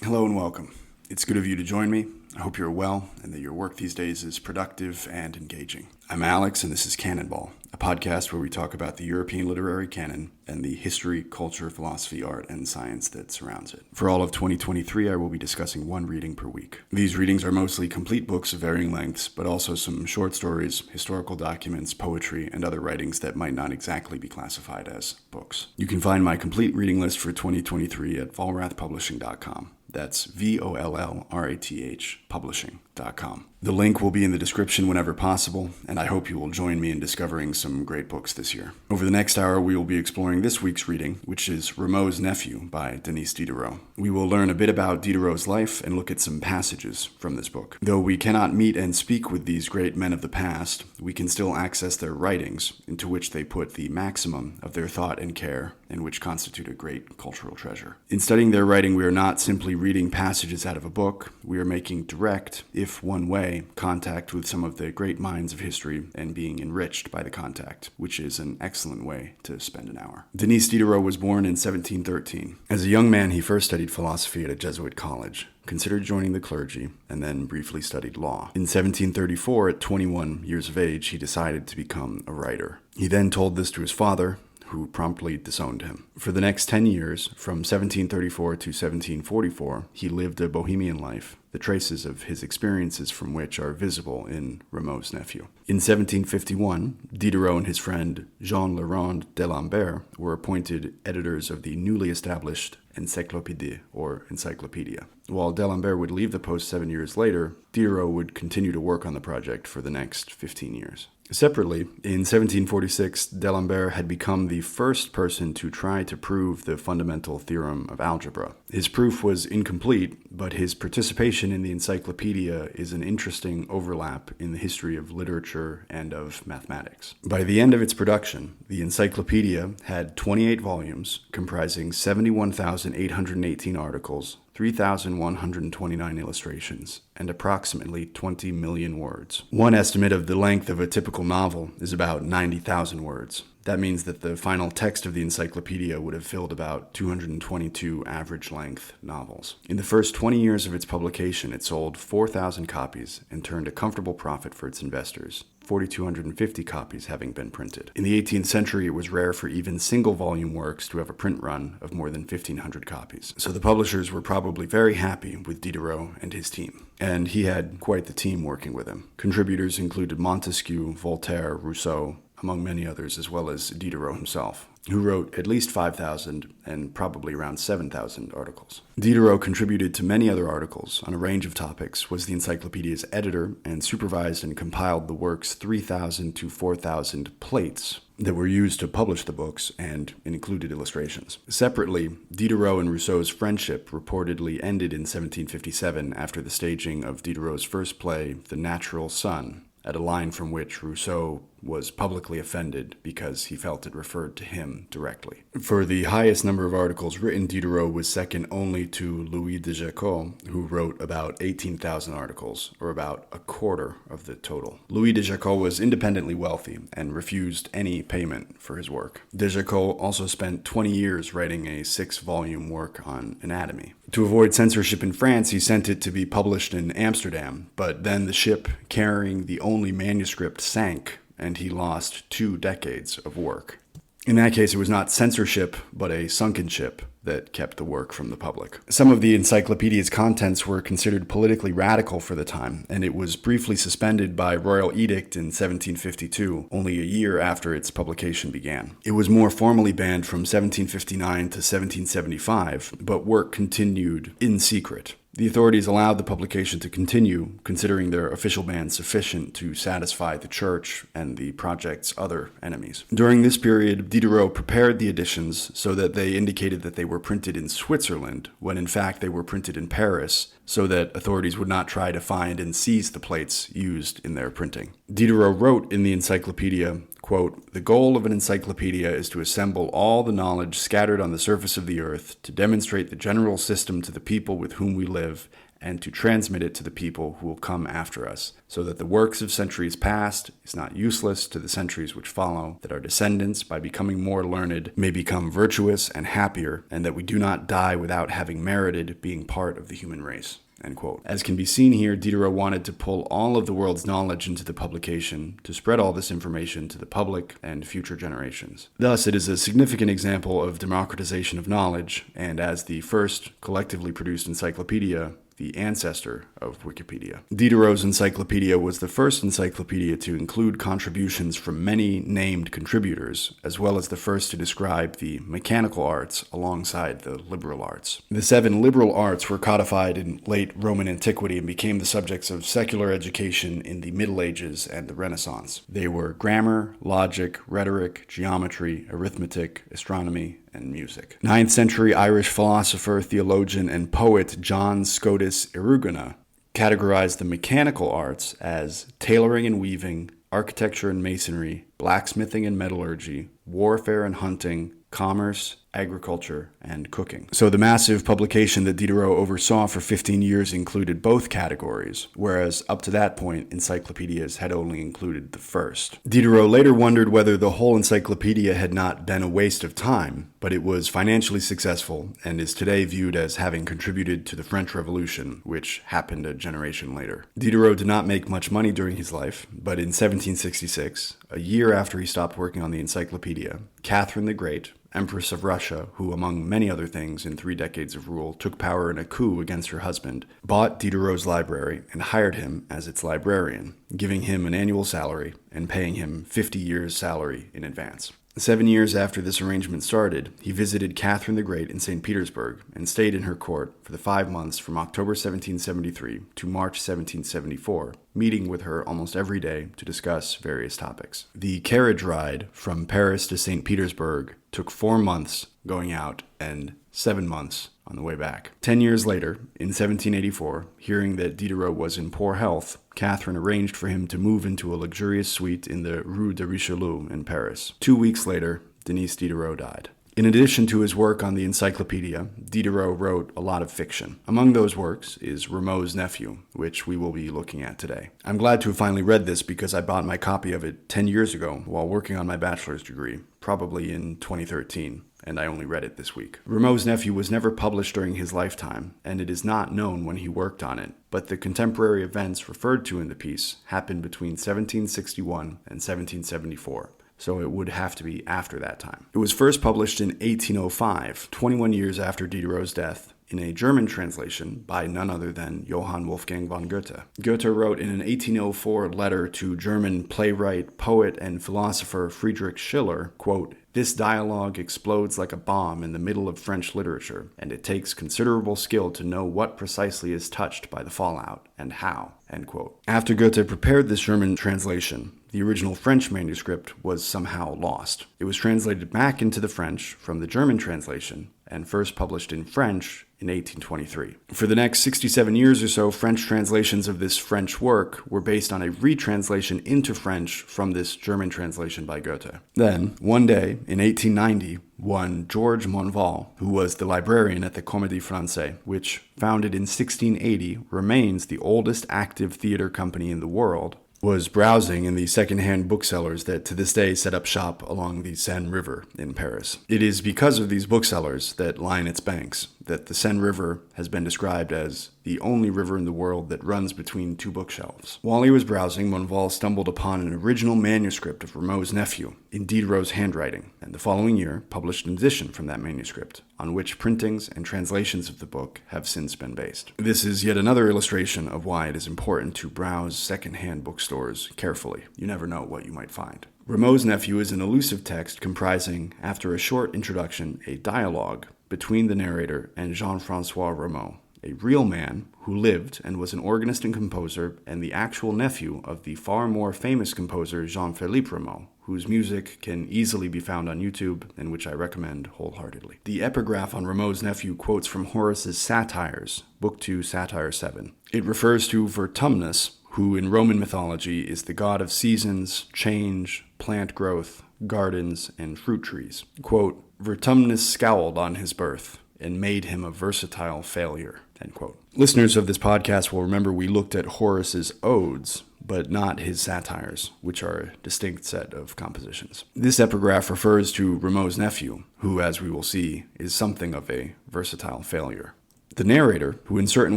Hello and welcome. It's good of you to join me. I hope you're well and that your work these days is productive and engaging. I'm Alex and this is Canonball, a podcast where we talk about the European literary canon and the history, culture, philosophy, art, and science that surrounds it. For all of 2023, I will be discussing one reading per week. These readings are mostly complete books of varying lengths, but also some short stories, historical documents, poetry, and other writings that might not exactly be classified as books. You can find my complete reading list for 2023 at vollrathpublishing.com. That's VOLLRATH publishing.com. The link will be in the description whenever possible, and I hope you will join me in discovering some great books this year. Over the next hour, we will be exploring this week's reading, which is Rameau's Nephew by Denis Diderot. We will learn a bit about Diderot's life and look at some passages from this book. Though we cannot meet and speak with these great men of the past, we can still access their writings, into which they put the maximum of their thought and care, and which constitute a great cultural treasure. In studying their writing, we are not simply reading passages out of a book, we are making direct, if one way, contact with some of the great minds of history and being enriched by the contact, which is an excellent way to spend an hour. Denis Diderot was born in 1713. As a young man, he first studied philosophy at a Jesuit college, considered joining the clergy, and then briefly studied law. In 1734, at 21 years of age, he decided to become a writer. He then told this to his father, who promptly disowned him. For the next 10 years, from 1734 to 1744, he lived a bohemian life, the traces of his experiences from which are visible in Rameau's Nephew. In 1751, Diderot and his friend Jean Le Rond d'Alembert were appointed editors of the newly established Encyclopédie, or Encyclopedia. While d'Alembert would leave the post 7 years later, Diderot would continue to work on the project for the next 15 years. Separately, in 1746, d'Alembert had become the first person to try to prove the fundamental theorem of algebra. His proof was incomplete, but his participation in the encyclopedia is an interesting overlap in the history of literature and of mathematics. By the end of its production, the encyclopedia had 28 volumes comprising 71,818 articles, 3,129 illustrations, and approximately 20 million words. One estimate of the length of a typical novel is about 90,000 words. That means that the final text of the encyclopedia would have filled about 222 average-length novels. In the first 20 years of its publication, it sold 4,000 copies and turned a comfortable profit for its investors, 4,250 copies having been printed. In the 18th century, it was rare for even single-volume works to have a print run of more than 1,500 copies. So the publishers were probably very happy with Diderot and his team. And he had quite the team working with him. Contributors included Montesquieu, Voltaire, Rousseau, among many others, as well as Diderot himself, who wrote at least 5,000 and probably around 7,000 articles. Diderot contributed to many other articles on a range of topics, was the encyclopedia's editor, and supervised and compiled the work's 3,000 to 4,000 plates that were used to publish the books and included illustrations. Separately, Diderot and Rousseau's friendship reportedly ended in 1757 after the staging of Diderot's first play, The Natural Son, at a line from which Rousseau was publicly offended because he felt it referred to him directly. For the highest number of articles written, Diderot was second only to Louis de Jacot, who wrote about 18,000 articles, or about a quarter of the total. Louis de Jacot was independently wealthy and refused any payment for his work. De Jacot also spent 20 years writing a 6-volume work on anatomy. To avoid censorship in France, he sent it to be published in Amsterdam, but then the ship carrying the only manuscript sank, and he lost 2 decades of work. In that case, it was not censorship, but a sunken ship that kept the work from the public. Some of the encyclopedia's contents were considered politically radical for the time, and it was briefly suspended by royal edict in 1752, only a year after its publication began. It was more formally banned from 1759 to 1775, but work continued in secret. The authorities allowed the publication to continue, considering their official ban sufficient to satisfy the church and the project's other enemies. During this period, Diderot prepared the editions so that they indicated that they were printed in Switzerland, when in fact they were printed in Paris, so that authorities would not try to find and seize the plates used in their printing. Diderot wrote in the encyclopedia, quote, "The goal of an encyclopedia is to assemble all the knowledge scattered on the surface of the earth, to demonstrate the general system to the people with whom we live, and to transmit it to the people who will come after us, so that the works of centuries past is not useless to the centuries which follow, that our descendants, by becoming more learned, may become virtuous and happier, and that we do not die without having merited being part of the human race." End quote. As can be seen here, Diderot wanted to pull all of the world's knowledge into the publication to spread all this information to the public and future generations. Thus, it is a significant example of democratization of knowledge, and as the first collectively produced encyclopedia, the ancestor of Wikipedia. Diderot's encyclopedia was the first encyclopedia to include contributions from many named contributors, as well as the first to describe the mechanical arts alongside the liberal arts. The 7 liberal arts were codified in late Roman antiquity and became the subjects of secular education in the Middle Ages and the Renaissance. They were grammar, logic, rhetoric, geometry, arithmetic, astronomy, and music. 9th century Irish philosopher, theologian, and poet John Scotus Erugena categorized the mechanical arts as tailoring and weaving, architecture and masonry, blacksmithing and metallurgy, warfare and hunting, commerce, agriculture, and cooking. So the massive publication that Diderot oversaw for 15 years included both categories, whereas up to that point, encyclopedias had only included the first. Diderot later wondered whether the whole encyclopedia had not been a waste of time, but it was financially successful and is today viewed as having contributed to the French Revolution, which happened a generation later. Diderot did not make much money during his life, but in 1766, a year after he stopped working on the encyclopedia, Catherine the Great, Empress of Russia, who among many other things in 3 decades of rule took power in a coup against her husband, bought Diderot's library and hired him as its librarian, giving him an annual salary and paying him 50 years' salary in advance. 7 years after this arrangement started, he visited Catherine the Great in St. Petersburg and stayed in her court for the 5 months from October 1773 to March 1774, meeting with her almost every day to discuss various topics. The carriage ride from Paris to St. Petersburg took 4 months going out and 7 months on the way back. 10 years later, in 1784, hearing that Diderot was in poor health, Catherine arranged for him to move into a luxurious suite in the Rue de Richelieu in Paris. 2 weeks later, Denis Diderot died. In addition to his work on the encyclopedia, Diderot wrote a lot of fiction. Among those works is Rameau's Nephew, which we will be looking at today. I'm glad to have finally read this because I bought my copy of it 10 years ago while working on my bachelor's degree, probably in 2013. And I only read it this week. Rameau's Nephew was never published during his lifetime, and it is not known when he worked on it, but the contemporary events referred to in the piece happened between 1761 and 1774, so it would have to be after that time. It was first published in 1805, 21 years after Diderot's death, in a German translation by none other than Johann Wolfgang von Goethe. Goethe wrote in an 1804 letter to German playwright, poet, and philosopher Friedrich Schiller, quote, "This dialogue explodes like a bomb in the middle of French literature, and it takes considerable skill to know what precisely is touched by the fallout, and how." End quote. After Goethe prepared this German translation, the original French manuscript was somehow lost. It was translated back into the French from the German translation, and first published in French in 1823. For the next 67 years or so, French translations of this French work were based on a retranslation into French from this German translation by Goethe. Then, one day, in 1890, one Georges Monval, who was the librarian at the Comédie Française, which, founded in 1680, remains the oldest active theater company in the world, was browsing in the second-hand booksellers that to this day set up shop along the Seine River in Paris. It is because of these booksellers that line its banks that the Seine River has been described as the only river in the world that runs between 2 bookshelves. While he was browsing, Monval stumbled upon an original manuscript of Rameau's Nephew in Diderot's handwriting, and the following year published an edition from that manuscript, on which printings and translations of the book have since been based. This is yet another illustration of why it is important to browse second-hand bookstores carefully. You never know what you might find. Rameau's Nephew is an elusive text comprising, after a short introduction, a dialogue between the narrator and Jean-François Rameau, a real man who lived and was an organist and composer, and the actual nephew of the far more famous composer Jean-Philippe Rameau, whose music can easily be found on YouTube and which I recommend wholeheartedly. The epigraph on Rameau's Nephew quotes from Horace's Satires, Book 2, Satire 7. It refers to Vertumnus, who in Roman mythology is the god of seasons, change, plant growth, gardens, and fruit trees. Quote, Vertumnus scowled on his birth and made him a versatile failure, end quote. Listeners of this podcast will remember we looked at Horace's odes, but not his satires, which are a distinct set of compositions. This epigraph refers to Rameau's nephew, who, as we will see, is something of a versatile failure. The narrator, who in certain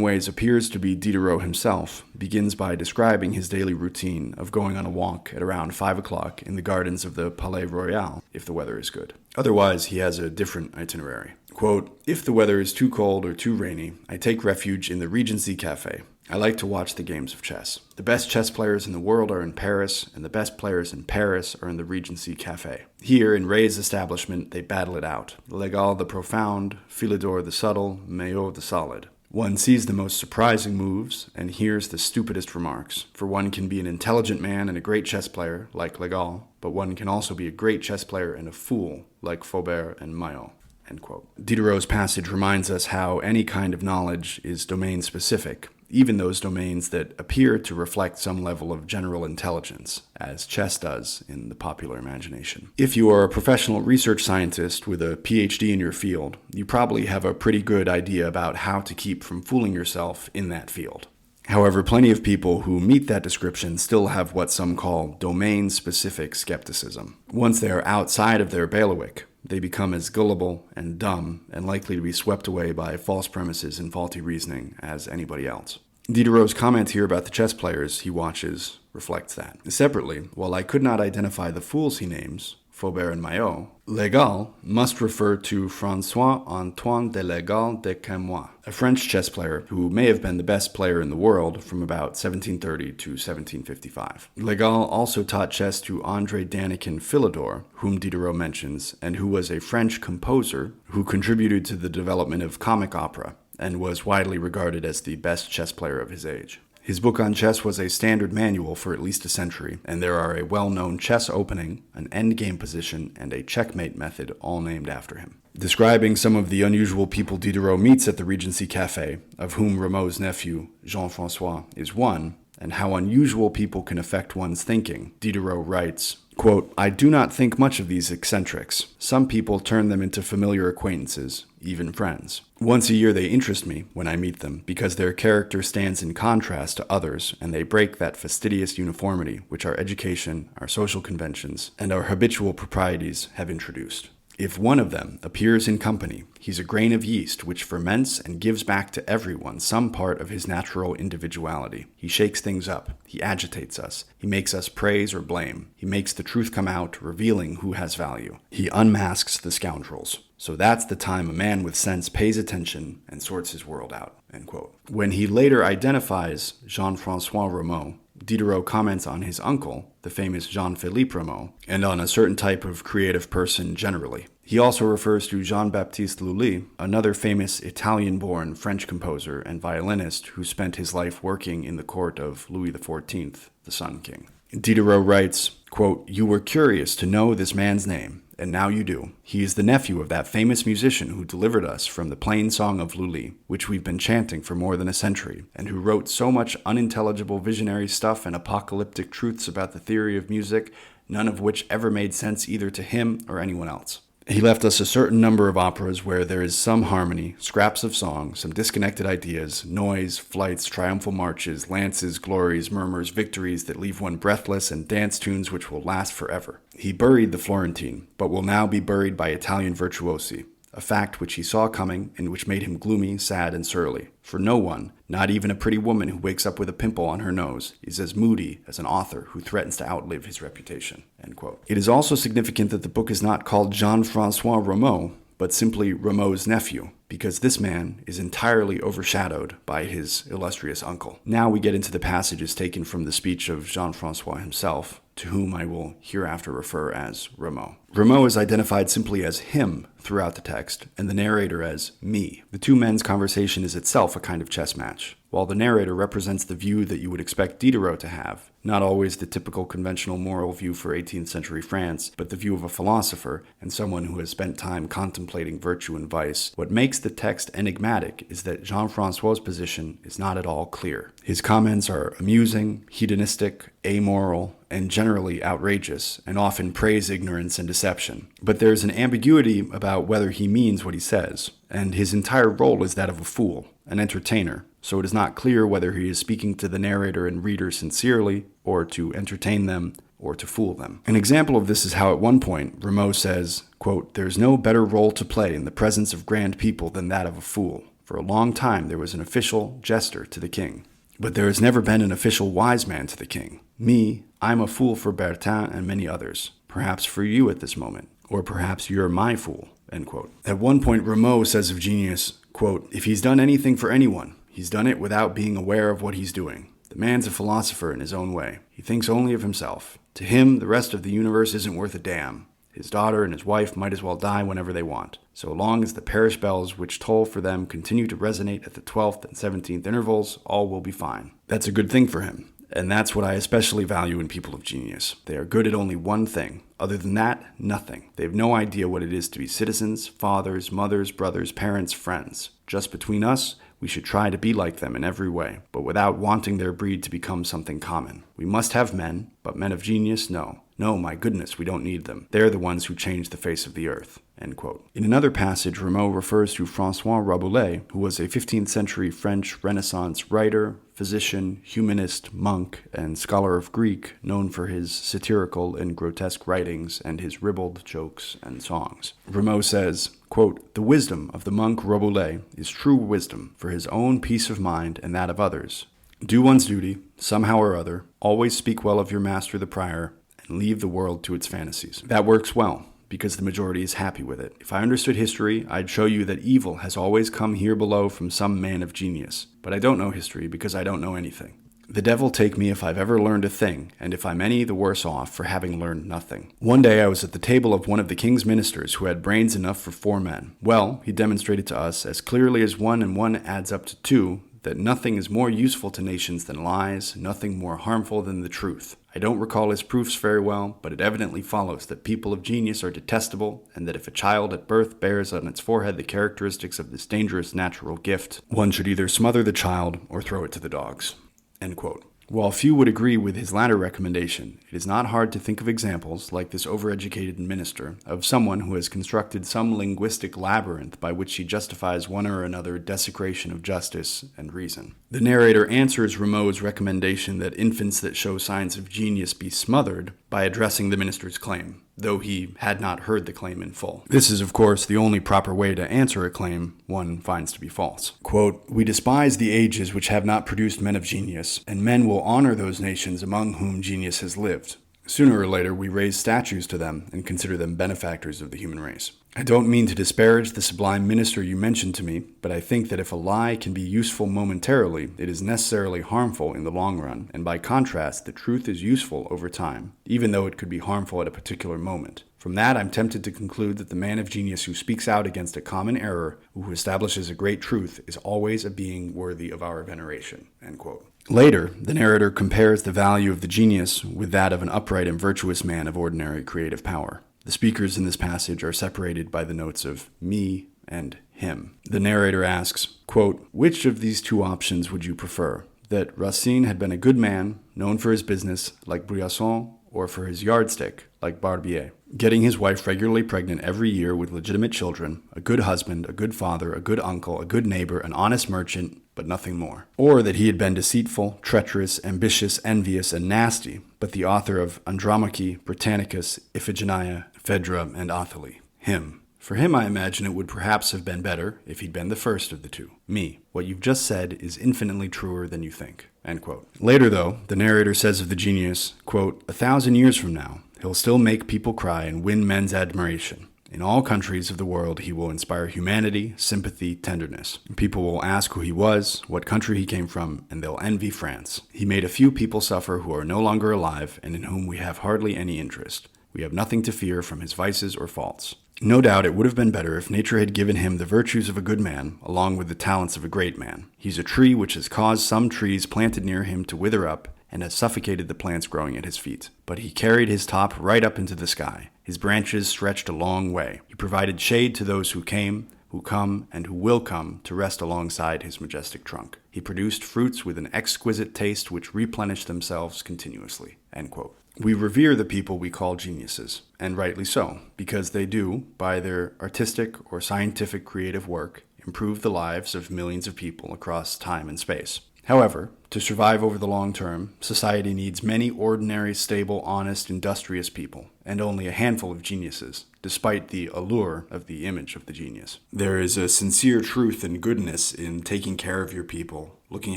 ways appears to be Diderot himself, begins by describing his daily routine of going on a walk at around 5 o'clock in the gardens of the Palais Royal, if the weather is good. Otherwise, he has a different itinerary. Quote, if the weather is too cold or too rainy, I take refuge in the Regency Café. I like to watch the games of chess. The best chess players in the world are in Paris, and the best players in Paris are in the Regency Café. Here, in Ray's establishment, they battle it out. Legal the profound, Philidor the subtle, Maillot the solid. One sees the most surprising moves and hears the stupidest remarks, for one can be an intelligent man and a great chess player, like Legal, but one can also be a great chess player and a fool, like Faubert and Maillot. End quote. Diderot's passage reminds us how any kind of knowledge is domain-specific, even those domains that appear to reflect some level of general intelligence, as chess does in the popular imagination. If you are a professional research scientist with a PhD in your field, you probably have a pretty good idea about how to keep from fooling yourself in that field. However, plenty of people who meet that description still have what some call domain-specific skepticism. Once they are outside of their bailiwick, they become as gullible and dumb and likely to be swept away by false premises and faulty reasoning as anybody else. Diderot's comment here about the chess players he watches reflects that. Separately, while I could not identify the fools he names, Faubert and Maillot, Legal must refer to François Antoine de Legal de Quesnoy, a French chess player who may have been the best player in the world from about 1730 to 1755. Legal also taught chess to André Danikin Philidor, whom Diderot mentions, and who was a French composer who contributed to the development of comic opera and was widely regarded as the best chess player of his age. His book on chess was a standard manual for at least a century, and there are a well-known chess opening, an endgame position, and a checkmate method all named after him. Describing some of the unusual people Diderot meets at the Regency Café, of whom Rameau's nephew, Jean-François, is one, and how unusual people can affect one's thinking, Diderot writes, quote, I do not think much of these eccentrics. Some people turn them into familiar acquaintances, even friends. Once a year they interest me when I meet them, because their character stands in contrast to others, and they break that fastidious uniformity which our education, our social conventions, and our habitual proprieties have introduced. If one of them appears in company, he's a grain of yeast which ferments and gives back to everyone some part of his natural individuality. He shakes things up. He agitates us. He makes us praise or blame. He makes the truth come out, revealing who has value. He unmasks the scoundrels. So that's the time a man with sense pays attention and sorts his world out. End quote. When he later identifies Jean-François Rameau, Diderot comments on his uncle, the famous Jean-Philippe Rameau, and on a certain type of creative person generally. He also refers to Jean-Baptiste Lully, another famous Italian-born French composer and violinist who spent his life working in the court of Louis XIV, the Sun King. Diderot writes, quote, You were curious to know this man's name, and now you do. He is the nephew of that famous musician who delivered us from the plain song of Lully, which we've been chanting for more than a century, and who wrote so much unintelligible visionary stuff and apocalyptic truths about the theory of music, none of which ever made sense either to him or anyone else. He left us a certain number of operas where there is some harmony, scraps of song, some disconnected ideas, noise, flights, triumphal marches, lances, glories, murmurs, victories that leave one breathless, and dance tunes which will last forever. He buried the Florentine, but will now be buried by Italian virtuosi, a fact which he saw coming and which made him gloomy, sad, and surly. For no one, not even a pretty woman who wakes up with a pimple on her nose, is as moody as an author who threatens to outlive his reputation. End quote. It is also significant that the book is not called Jean-François Rameau, but simply Rameau's nephew, because this man is entirely overshadowed by his illustrious uncle. Now we get into the passages taken from the speech of Jean-François himself, to whom I will hereafter refer as Rameau. Rameau is identified simply as him throughout the text, and the narrator as me. The two men's conversation is itself a kind of chess match. while the narrator represents the view that you would expect Diderot to have, not always the typical conventional moral view for 18th century France, but the view of a philosopher and someone who has spent time contemplating virtue and vice, what makes the text enigmatic is that Jean-François' position is not at all clear. His comments are amusing, hedonistic, amoral, and generally outrageous, and often praise ignorance and deception. But there's an ambiguity about whether he means what he says, and his entire role is that of a fool, an entertainer, so it is not clear whether he is speaking to the narrator and reader sincerely, or to entertain them, or to fool them. An example of this is how at one point Rameau says, quote, "There's no better role to play in the presence of grand people than that of a fool. For a long time there was an official jester to the king. But there has never been an official wise man to the king. Me, I'm a fool for Bertin and many others. Perhaps for you at this moment. Or perhaps you're my fool." End quote. At one point, Rameau says of genius, quote, "If he's done anything for anyone, he's done it without being aware of what he's doing. The man's a philosopher in his own way. He thinks only of himself. To him, the rest of the universe isn't worth a damn. His daughter and his wife might as well die whenever they want. So long as the parish bells which toll for them continue to resonate at the 12th and 17th intervals, all will be fine." That's a good thing for him. And that's what I especially value in people of genius. They are good at only one thing. Other than that, nothing. They have no idea what it is to be citizens, fathers, mothers, brothers, parents, friends. Just between us, we should try to be like them in every way, but without wanting their breed to become something common. We must have men, but men of genius, no. No, my goodness, we don't need them. They're the ones who change the face of the earth. End quote. In another passage, Rameau refers to François Rabelais, who was a 15th century French Renaissance writer, physician, humanist, monk, and scholar of Greek, known for his satirical and grotesque writings and his ribald jokes and songs. Rameau says, quote, "The wisdom of the monk Rabelais is true wisdom for his own peace of mind and that of others. Do one's duty, somehow or other, always speak well of your master the prior, and leave the world to its fantasies." That works well, because the majority is happy with it. If I understood history, I'd show you that evil has always come here below from some man of genius. But I don't know history because I don't know anything. The devil take me if I've ever learned a thing, and if I'm any the worse off for having learned nothing. One day I was at the table of one of the king's ministers who had brains enough for 4 men. Well, he demonstrated to us, as clearly as 1 and 1 adds up to 2, that nothing is more useful to nations than lies, nothing more harmful than the truth. I don't recall his proofs very well, but it evidently follows that people of genius are detestable, and that if a child at birth bears on its forehead the characteristics of this dangerous natural gift, one should either smother the child or throw it to the dogs. End quote. While few would agree with his latter recommendation, it is not hard to think of examples, like this overeducated minister, of someone who has constructed some linguistic labyrinth by which he justifies one or another desecration of justice and reason. The narrator answers Rameau's recommendation that infants that show signs of genius be smothered by addressing the minister's claim, though he had not heard the claim in full. This is, of course, the only proper way to answer a claim one finds to be false. Quote, "We despise the ages which have not produced men of genius, and men will honor those nations among whom genius has lived. Sooner or later, we raise statues to them and consider them benefactors of the human race. I don't mean to disparage the sublime minister you mentioned to me, but I think that if a lie can be useful momentarily, it is necessarily harmful in the long run, and by contrast, the truth is useful over time, even though it could be harmful at a particular moment. From that, I'm tempted to conclude that the man of genius who speaks out against a common error, who establishes a great truth, is always a being worthy of our veneration." End quote. Later, the narrator compares the value of the genius with that of an upright and virtuous man of ordinary creative power. The speakers in this passage are separated by the notes of me and him. The narrator asks, quote, "Which of these 2 options would you prefer? That Racine had been a good man, known for his business, like Briasson, or for his yardstick, like Barbier, getting his wife regularly pregnant every year with legitimate children, a good husband, a good father, a good uncle, a good neighbor, an honest merchant, but nothing more. Or that he had been deceitful, treacherous, ambitious, envious, and nasty, but the author of Andromache, Britannicus, Iphigenia, Phaedra, and Ottilie. Him. For him, I imagine it would perhaps have been better if he'd been the first of the 2. Me. What you've just said is infinitely truer than you think." End quote. Later, though, the narrator says of the genius, quote, "1,000 years from now, he'll still make people cry and win men's admiration. In all countries of the world, he will inspire humanity, sympathy, tenderness. People will ask who he was, what country he came from, and they'll envy France. He made a few people suffer who are no longer alive and in whom we have hardly any interest. We have nothing to fear from his vices or faults." No doubt it would have been better if nature had given him the virtues of a good man, along with the talents of a great man. He's a tree which has caused some trees planted near him to wither up, and has suffocated the plants growing at his feet. But he carried his top right up into the sky. His branches stretched a long way. He provided shade to those who came, who come, and who will come to rest alongside his majestic trunk. He produced fruits with an exquisite taste which replenish themselves continuously." End quote. We revere the people we call geniuses, and rightly so, because they do, by their artistic or scientific creative work, improve the lives of millions of people across time and space. However, to survive over the long term, society needs many ordinary, stable, honest, industrious people, and only a handful of geniuses, despite the allure of the image of the genius. There is a sincere truth and goodness in taking care of your people, looking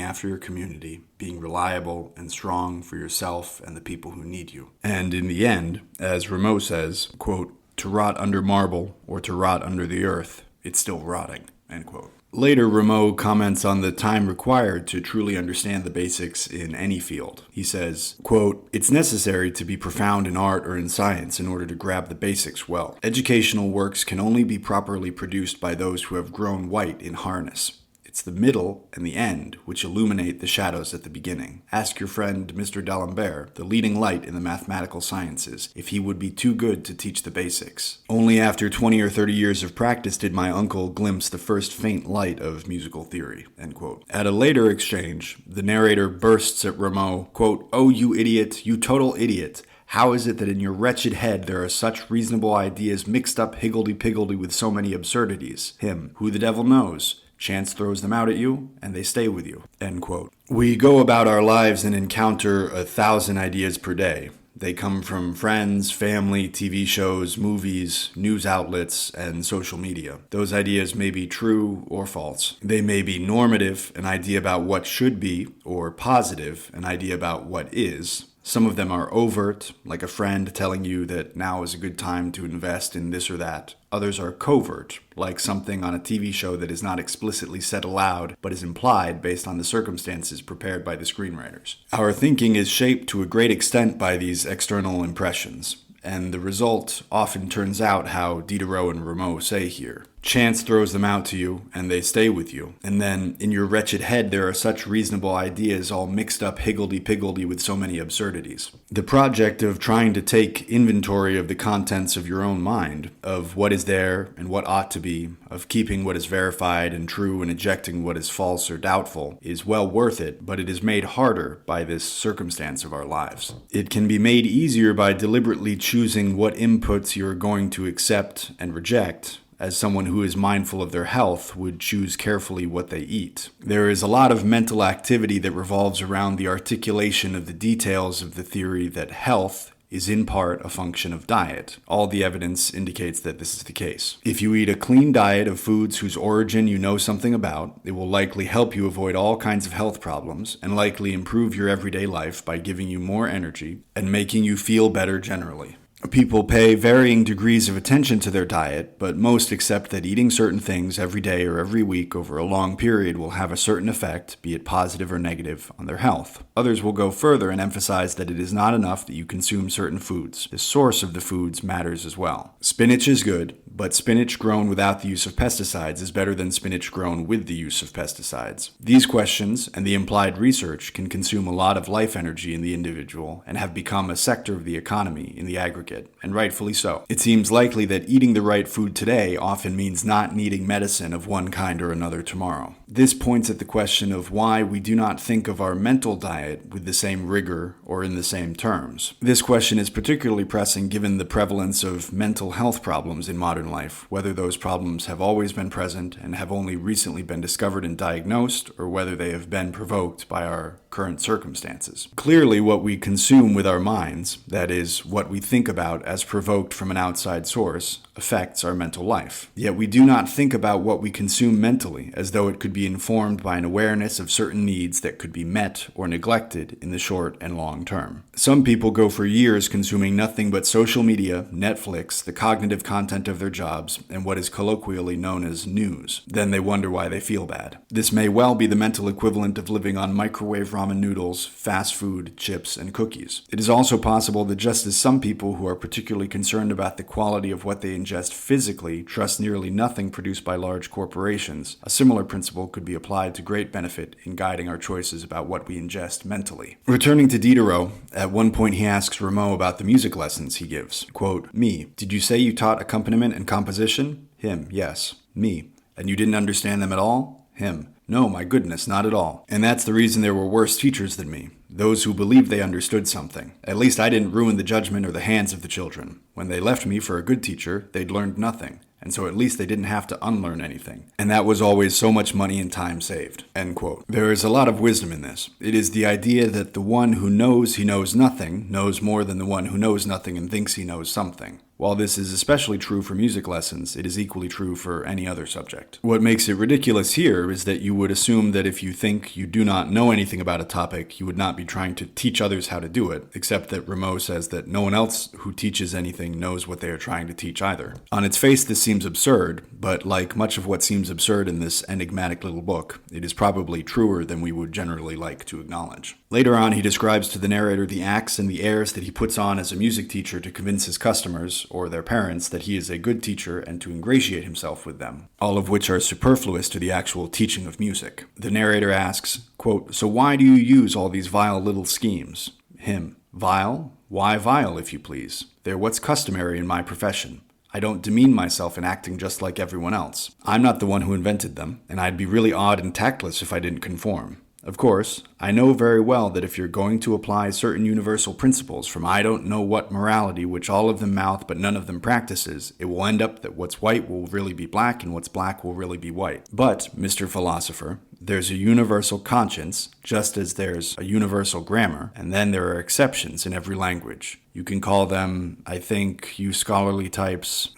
after your community, being reliable and strong for yourself and the people who need you. And in the end, as Rameau says, quote, "To rot under marble or to rot under the earth, it's still rotting," end quote. Later, Rameau comments on the time required to truly understand the basics in any field. He says, quote, "It's necessary to be profound in art or in science in order to grab the basics well. Educational works can only be properly produced by those who have grown white in harness. It's the middle and the end which illuminate the shadows at the beginning. Ask your friend Mr. D'Alembert, the leading light in the mathematical sciences, if he would be too good to teach the basics. Only after 20 or 30 years of practice did my uncle glimpse the first faint light of musical theory." End quote. At a later exchange, the narrator bursts at Rameau, quote, "Oh, you idiot, you total idiot. How is it that in your wretched head there are such reasonable ideas mixed up higgledy-piggledy with so many absurdities? Him, who the devil knows? Chance throws them out at you, and they stay with you." End quote. We go about our lives and encounter 1,000 ideas per day. They come from friends, family, TV shows, movies, news outlets, and social media. Those ideas may be true or false. They may be normative, an idea about what should be, or positive, an idea about what is. Some of them are overt, like a friend telling you that now is a good time to invest in this or that. Others are covert, like something on a TV show that is not explicitly said aloud, but is implied based on the circumstances prepared by the screenwriters. Our thinking is shaped to a great extent by these external impressions, and the result often turns out how Diderot and Rameau say here. Chance throws them out to you, and they stay with you. And then, in your wretched head, there are such reasonable ideas all mixed up higgledy-piggledy with so many absurdities. The project of trying to take inventory of the contents of your own mind, of what is there and what ought to be, of keeping what is verified and true and ejecting what is false or doubtful, is well worth it, but it is made harder by this circumstance of our lives. It can be made easier by deliberately choosing what inputs you are going to accept and reject, as someone who is mindful of their health would choose carefully what they eat. There is a lot of mental activity that revolves around the articulation of the details of the theory that health is in part a function of diet. All the evidence indicates that this is the case. If you eat a clean diet of foods whose origin you know something about, it will likely help you avoid all kinds of health problems and likely improve your everyday life by giving you more energy and making you feel better generally. People pay varying degrees of attention to their diet, but most accept that eating certain things every day or every week over a long period will have a certain effect, be it positive or negative, on their health. Others will go further and emphasize that it is not enough that you consume certain foods. The source of the foods matters as well. Spinach is good, but spinach grown without the use of pesticides is better than spinach grown with the use of pesticides. These questions and the implied research can consume a lot of life energy in the individual and have become a sector of the economy in the aggregate. And rightfully so. It seems likely that eating the right food today often means not needing medicine of one kind or another tomorrow. This points at the question of why we do not think of our mental diet with the same rigor or in the same terms. This question is particularly pressing given the prevalence of mental health problems in modern life, whether those problems have always been present and have only recently been discovered and diagnosed, or whether they have been provoked by our current circumstances. Clearly, what we consume with our minds, that is, what we think about as provoked from an outside source, affects our mental life. Yet we do not think about what we consume mentally as though it could be be informed by an awareness of certain needs that could be met or neglected in the short and long term. Some people go for years consuming nothing but social media, Netflix, the cognitive content of their jobs, and what is colloquially known as news. Then they wonder why they feel bad. This may well be the mental equivalent of living on microwave ramen noodles, fast food, chips, and cookies. It is also possible that just as some people who are particularly concerned about the quality of what they ingest physically trust nearly nothing produced by large corporations, a similar principle could be applied to great benefit in guiding our choices about what we ingest mentally. Returning to Diderot, at one point he asks Rameau about the music lessons he gives. Quote, "Me, did you say you taught accompaniment and composition?" Him, yes. Me, and you didn't understand them at all? Him, no, my goodness, not at all. And that's the reason there were worse teachers than me. Those who believed they understood something. At least I didn't ruin the judgment or the hands of the children. When they left me for a good teacher, they'd learned nothing. And so at least they didn't have to unlearn anything. And that was always so much money and time saved." End quote. There is a lot of wisdom in this. It is the idea that the one who knows he knows nothing knows more than the one who knows nothing and thinks he knows something. While this is especially true for music lessons, it is equally true for any other subject. What makes it ridiculous here is that you would assume that if you think you do not know anything about a topic, you would not be trying to teach others how to do it, except that Rameau says that no one else who teaches anything knows what they are trying to teach either. On its face, this seems absurd, but like much of what seems absurd in this enigmatic little book, it is probably truer than we would generally like to acknowledge. Later on, he describes to the narrator the acts and the airs that he puts on as a music teacher to convince his customers, or their parents, that he is a good teacher and to ingratiate himself with them, all of which are superfluous to the actual teaching of music. The narrator asks, quote, "So why do you use all these vile little schemes?" Him, "Vile? Why vile, if you please? They're what's customary in my profession. I don't demean myself in acting just like everyone else. I'm not the one who invented them, and I'd be really odd and tactless if I didn't conform. Of course, I know very well that if you're going to apply certain universal principles from I don't know what morality which all of them mouth but none of them practices, it will end up that what's white will really be black and what's black will really be white. But, Mr. Philosopher, there's a universal conscience, just as there's a universal grammar, and then there are exceptions in every language. You can call them, I think, you scholarly types,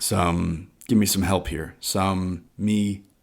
give me some help here,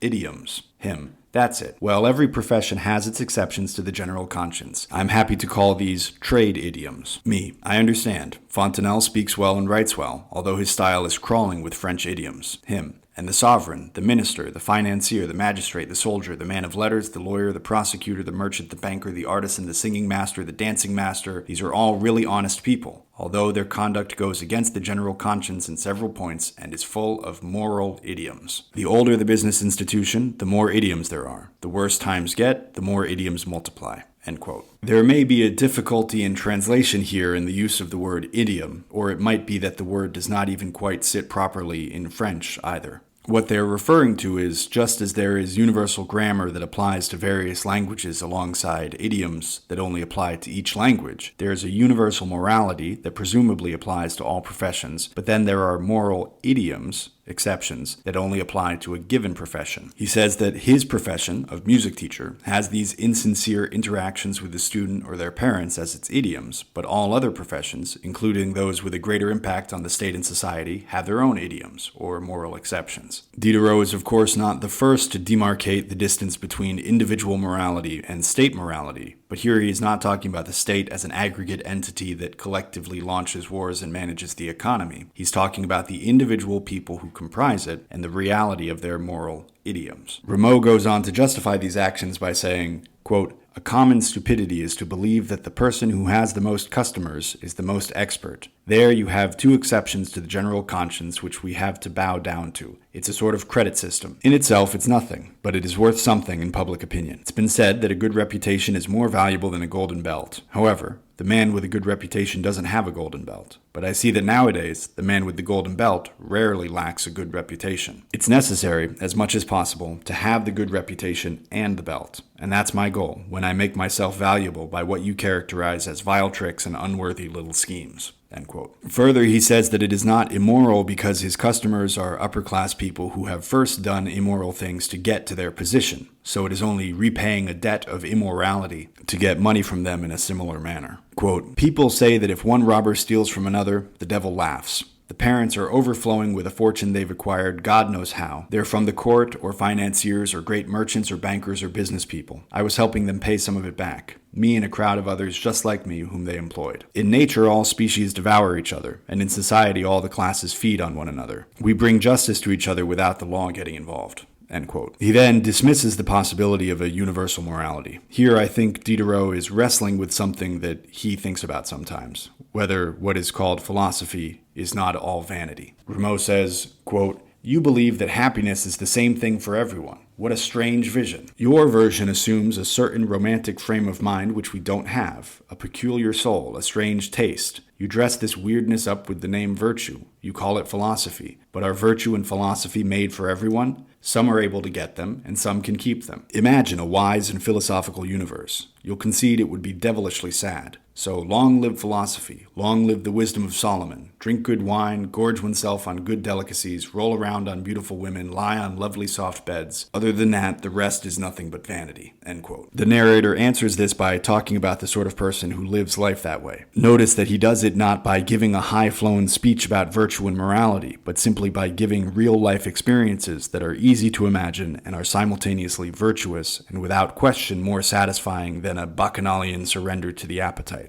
idioms. Him. That's it. Well, every profession has its exceptions to the general conscience. I'm happy to call these trade idioms. Me. I understand. Fontenelle speaks well and writes well, although his style is crawling with French idioms. Him. And the sovereign, the minister, the financier, the magistrate, the soldier, the man of letters, the lawyer, the prosecutor, the merchant, the banker, the artisan, the singing master, the dancing master, these are all really honest people, although their conduct goes against the general conscience in several points and is full of moral idioms. The older the business institution, the more idioms there are. The worse times get, the more idioms multiply. End quote. There may be a difficulty in translation here in the use of the word idiom, or it might be that the word does not even quite sit properly in French either. What they're referring to is, just as there is universal grammar that applies to various languages alongside idioms that only apply to each language, there is a universal morality that presumably applies to all professions, but then there are moral idioms, exceptions, that only apply to a given profession. He says that his profession of music teacher has these insincere interactions with the student or their parents as its idioms, but all other professions, including those with a greater impact on the state and society, have their own idioms, or moral exceptions. Diderot is of course not the first to demarcate the distance between individual morality and state morality, but here he is not talking about the state as an aggregate entity that collectively launches wars and manages the economy. He's talking about the individual people who comprise it and the reality of their moral idioms. Rameau goes on to justify these actions by saying, quote, "A common stupidity is to believe that the person who has the most customers is the most expert. There you have two exceptions to the general conscience which we have to bow down to. It's a sort of credit system. In itself, it's nothing, but it is worth something in public opinion. It's been said that a good reputation is more valuable than a golden belt. However, the man with a good reputation doesn't have a golden belt. But I see that nowadays, the man with the golden belt rarely lacks a good reputation. It's necessary, as much as possible, to have the good reputation and the belt. And that's my goal, when I make myself valuable by what you characterize as vile tricks and unworthy little schemes." End quote. Further, he says that it is not immoral because his customers are upper-class people who have first done immoral things to get to their position, so it is only repaying a debt of immorality to get money from them in a similar manner. Quote, "People say that if one robber steals from another, the devil laughs. The parents are overflowing with a fortune they've acquired God knows how. They're from the court or financiers or great merchants or bankers or business people. I was helping them pay some of it back. Me and a crowd of others just like me whom they employed. In nature, all species devour each other, and in society, all the classes feed on one another. We bring justice to each other without the law getting involved. End quote. He then dismisses the possibility of a universal morality. Here, I think Diderot is wrestling with something that he thinks about sometimes, whether what is called philosophy is not all vanity. Rameau says, quote, "You believe that happiness is the same thing for everyone. What a strange vision. Your version assumes a certain romantic frame of mind which we don't have, a peculiar soul, a strange taste. You dress this weirdness up with the name virtue. You call it philosophy. But are virtue and philosophy made for everyone? Some are able to get them, and some can keep them. Imagine a wise and philosophical universe. You'll concede it would be devilishly sad. So long live philosophy, long live the wisdom of Solomon. Drink good wine, gorge oneself on good delicacies, roll around on beautiful women, lie on lovely soft beds. Other than that, the rest is nothing but vanity." End quote. The narrator answers this by talking about the sort of person who lives life that way. Notice that he does it not by giving a high-flown speech about virtue and morality, but simply by giving real-life experiences that are easy to imagine and are simultaneously virtuous and without question more satisfying than a bacchanalian surrender to the appetites.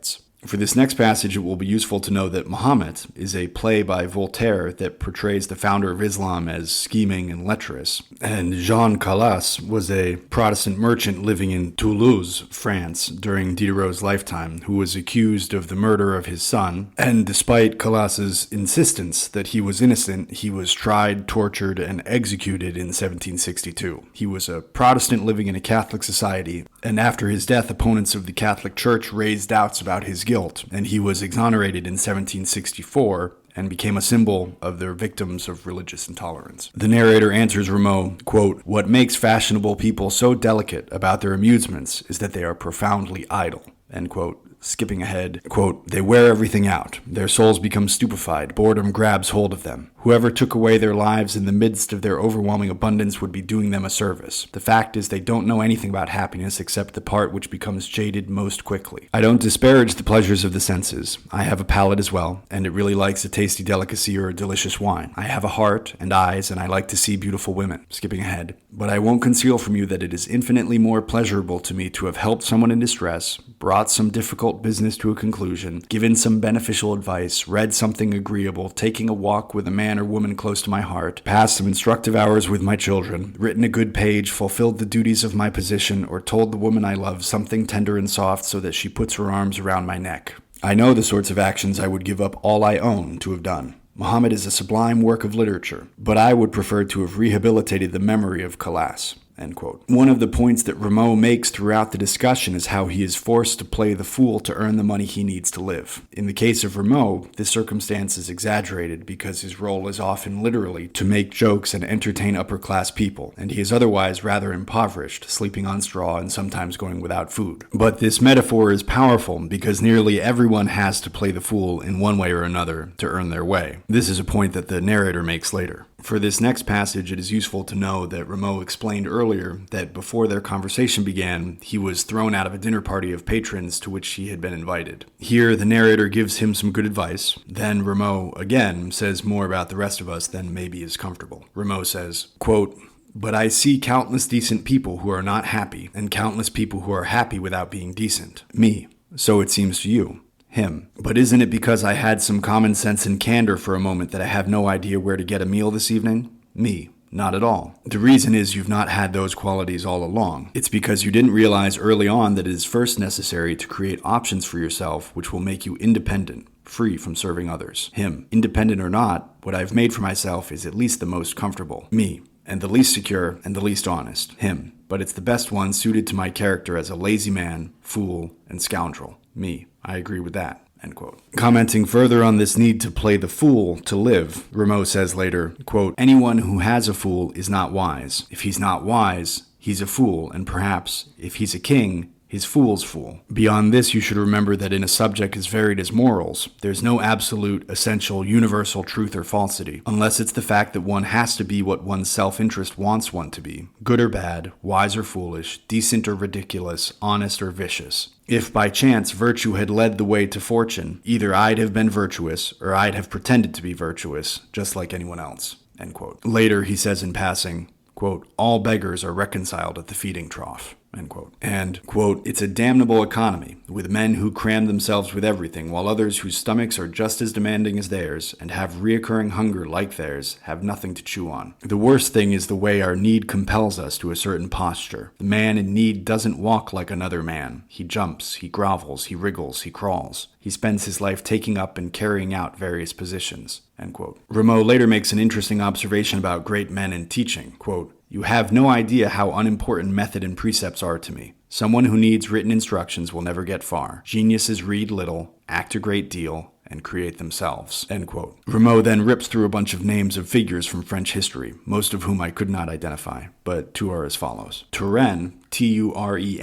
For this next passage, it will be useful to know that Mahomet is a play by Voltaire that portrays the founder of Islam as scheming and lecherous. And Jean Calas was a Protestant merchant living in Toulouse, France, during Diderot's lifetime, who was accused of the murder of his son. And despite Calas's insistence that he was innocent, he was tried, tortured, and executed in 1762. He was a Protestant living in a Catholic society, and after his death, opponents of the Catholic Church raised doubts about his guilt, and he was exonerated in 1764 and became a symbol of their victims of religious intolerance. The narrator answers Rameau, quote, "What makes fashionable people so delicate about their amusements is that they are profoundly idle." End quote. Skipping ahead, quote, "They wear everything out. Their souls become stupefied. Boredom grabs hold of them. Whoever took away their lives in the midst of their overwhelming abundance would be doing them a service. The fact is they don't know anything about happiness except the part which becomes jaded most quickly. I don't disparage the pleasures of the senses. I have a palate as well, and it really likes a tasty delicacy or a delicious wine. I have a heart and eyes, and I like to see beautiful women." Skipping ahead, "But I won't conceal from you that it is infinitely more pleasurable to me to have helped someone in distress, brought some difficult business to a conclusion, given some beneficial advice, read something agreeable, taking a walk with a man or woman close to my heart, passed some instructive hours with my children, written a good page, fulfilled the duties of my position, or told the woman I love something tender and soft so that she puts her arms around my neck. I know the sorts of actions I would give up all I own to have done. Muhammad is a sublime work of literature, but I would prefer to have rehabilitated the memory of Calas." End quote. One of the points that Rameau makes throughout the discussion is how he is forced to play the fool to earn the money he needs to live. In the case of Rameau, this circumstance is exaggerated because his role is often literally to make jokes and entertain upper-class people, and he is otherwise rather impoverished, sleeping on straw and sometimes going without food. But this metaphor is powerful because nearly everyone has to play the fool in one way or another to earn their way. This is a point that the narrator makes later. For this next passage, it is useful to know that Rameau explained earlier that before their conversation began, he was thrown out of a dinner party of patrons to which he had been invited. Here, the narrator gives him some good advice. Then Rameau, again, says more about the rest of us than maybe is comfortable. Rameau says, quote, "But I see countless decent people who are not happy, and countless people who are happy without being decent. Me. So it seems to you. Him. But isn't it because I had some common sense and candor for a moment that I have no idea where to get a meal this evening? Me. Not at all. The reason is you've not had those qualities all along. It's because you didn't realize early on that it is first necessary to create options for yourself which will make you independent, free from serving others. Him. Independent or not, what I've made for myself is at least the most comfortable. Me. And the least secure and the least honest. Him. But it's the best one suited to my character as a lazy man, fool, and scoundrel. Me. I agree with that." End quote. Commenting further on this need to play the fool to live, Rameau says later, quote, "Anyone who has a fool is not wise. If he's not wise, he's a fool, and perhaps, if he's a king, his fool's fool. Beyond this, you should remember that in a subject as varied as morals, there's no absolute, essential, universal truth or falsity, unless it's the fact that one has to be what one's self-interest wants one to be, good or bad, wise or foolish, decent or ridiculous, honest or vicious. If by chance virtue had led the way to fortune, either I'd have been virtuous or I'd have pretended to be virtuous, just like anyone else. End quote. Later, he says in passing, quote, all beggars are reconciled at the feeding trough. End quote. And, quote, it's a damnable economy, with men who cram themselves with everything, while others whose stomachs are just as demanding as theirs, and have reoccurring hunger like theirs, have nothing to chew on. The worst thing is the way our need compels us to a certain posture. The man in need doesn't walk like another man. He jumps, he grovels, he wriggles, he crawls. He spends his life taking up and carrying out various positions. End quote. Rameau later makes an interesting observation about great men in teaching. Quote, you have no idea how unimportant method and precepts are to me. Someone who needs written instructions will never get far. Geniuses read little, act a great deal, and create themselves. End quote. Rameau then rips through a bunch of names of figures from French history, most of whom I could not identify, but two are as follows. Turenne, Turenne,